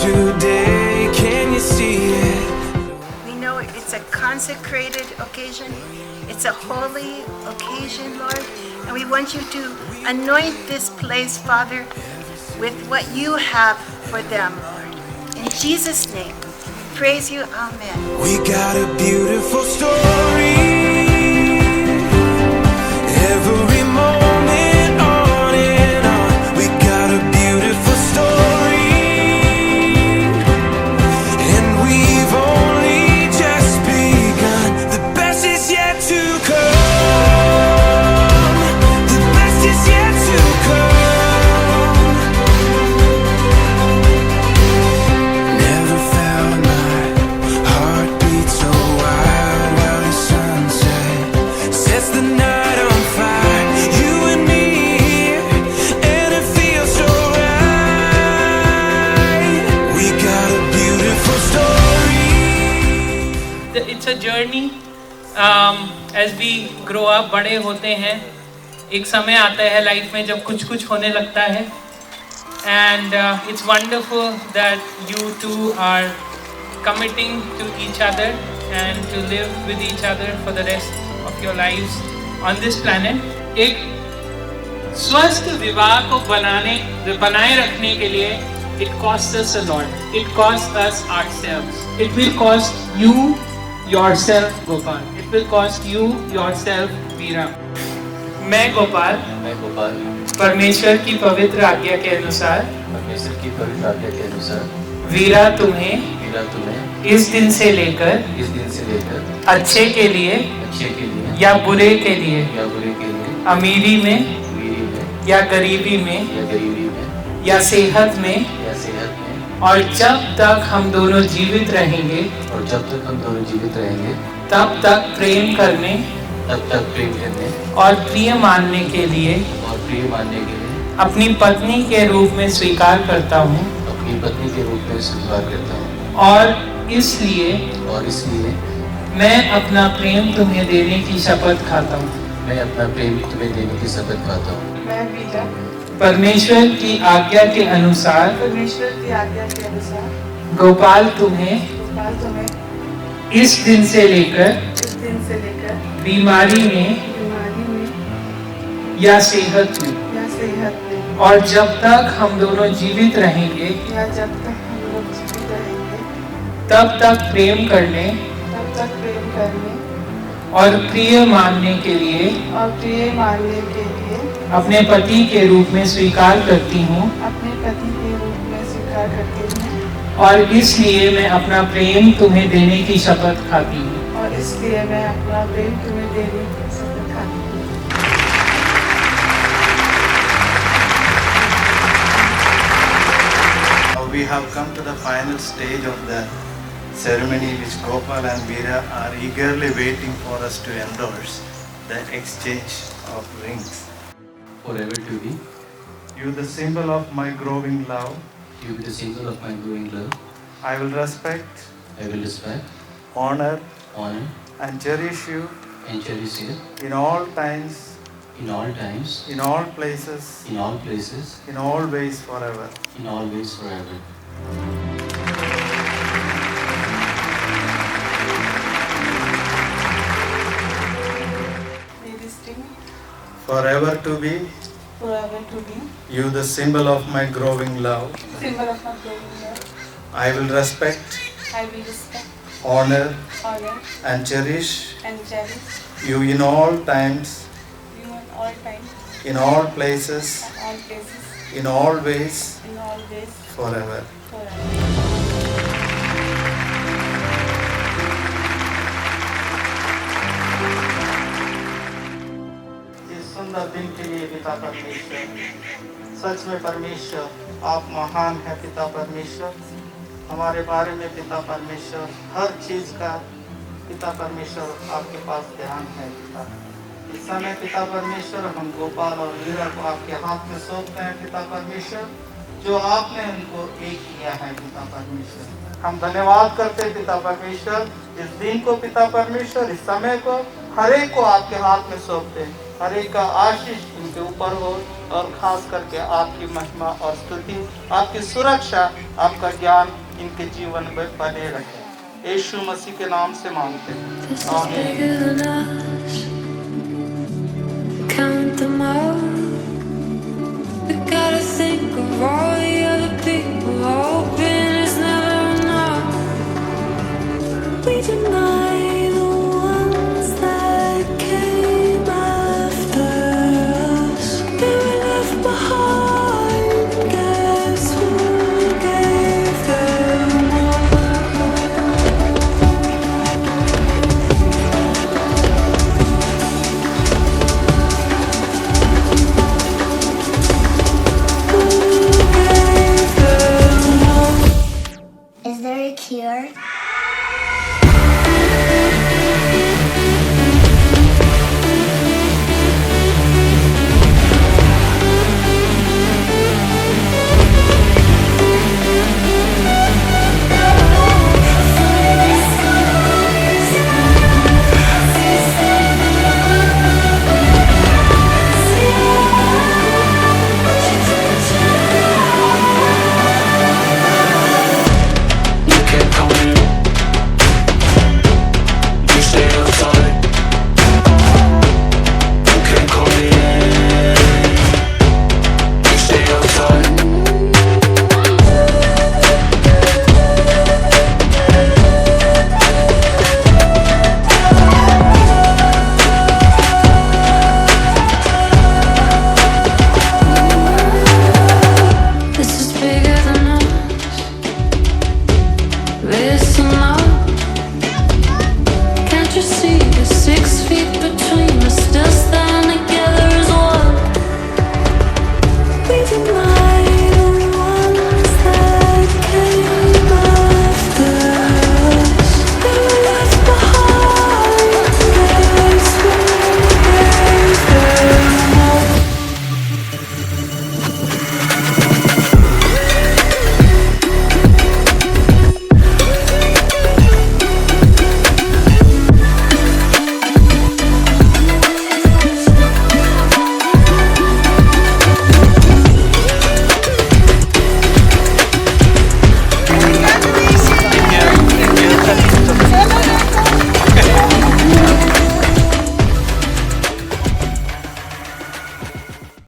today, can you see it? We know it's a consecrated occasion. It's a holy occasion, Lord. And we want you to anoint this place, Father, with what you have for them, Lord. In Jesus' name, praise you. Amen. We got a beautiful story. Every moment on and on. We got a beautiful story. And we've only just begun. The best is yet to come. The best is yet to come. Never felt my heart beat so wild while the sunset sets the night on fire. You and me here, and it feels so right. We got a beautiful story. It's a journey. As we grow up, बड़े होते हैं, एक समय आता है life में जब कुछ कुछ होने लगता है. And it's wonderful that you two are committing to each other and to live with each other for the rest of your lives on this planet. एक स्वस्थ विवाह को बनाए रखने के लिए it costs us a lot. It costs us ourselves. It will cost you yourself, Gopal. It will cost you yourself, Veera. मैं गोपाल परमेश्वर की पवित्र आज्ञा के अनुसार वीरा तुम्हें इस दिन से लेकर अच्छे के लिए या बुरे के लिए, अमीरी में या गरीबी में या सेहत में, और जब तक हम दोनों जीवित रहेंगे तब तक प्रेम करने और प्रिय मानने के लिए अपनी पत्नी के रूप में स्वीकार करता हूँ. और इसलिए मैं अपना प्रेम तुम्हें देने की शपथ खाता हूँ. मैं वीरा परमेश्वर की आज्ञा के अनुसार गोपाल तुम्हें इस दिन से लेकर बीमारी में या सेहत में और जब तक हम दोनों जीवित रहेंगे तब तक प्रेम करने और प्रिय मानने के लिए अपने पति के रूप में स्वीकार करती हूँ. और इसलिए मैं अपना प्रेम तुम्हें देने की शपथ खाती हूँ. We have come to the final stage of the ceremony which Gopal and Veera are eagerly waiting for us to endorse, the exchange of rings. Forever to be. You the symbol of my growing love. You be the symbol of my growing love. I will respect, honor, and cherish you in all times, in all places, in all ways forever. Forever to be. You the symbol of my growing love. I will respect, honor, and cherish you in all times, in all places, in all ways forever. सुंदर दिन के लिए पिता परमेश्वर, सच में परमेश्वर आप महान है. पिता परमेश्वर हमारे बारे में पिता परमेश्वर हर चीज का पिता परमेश्वर आपके पास ध्यान है. पिता इस समय पिता परमेश्वर हम गोपाल और वीरा को आपके हाथ में सौंपते हैं. पिता परमेश्वर जो आपने उनको एक किया है. पिता परमेश्वर हम धन्यवाद करते हैं. पिता परमेश्वर इस दिन को पिता परमेश्वर इस समय को हर एक को आपके हाथ में सौंपते हैं. हर एक का आशीष उनके ऊपर हो और खास करके आपकी महिमा और स्तुति, आपकी सुरक्षा, आपका ज्ञान इनके जीवन में बने रहे। यीशु मसीह के नाम से मांगते हैं, आमीन। Count them all. We gotta think of all the other people. Hoping it's never enough. We deny the ones that came after us. They were left behind. Guess who gave them Is there a cure? You can't come in. You stay outside. You can't come in. You stay outside. This is bigger than us. Listen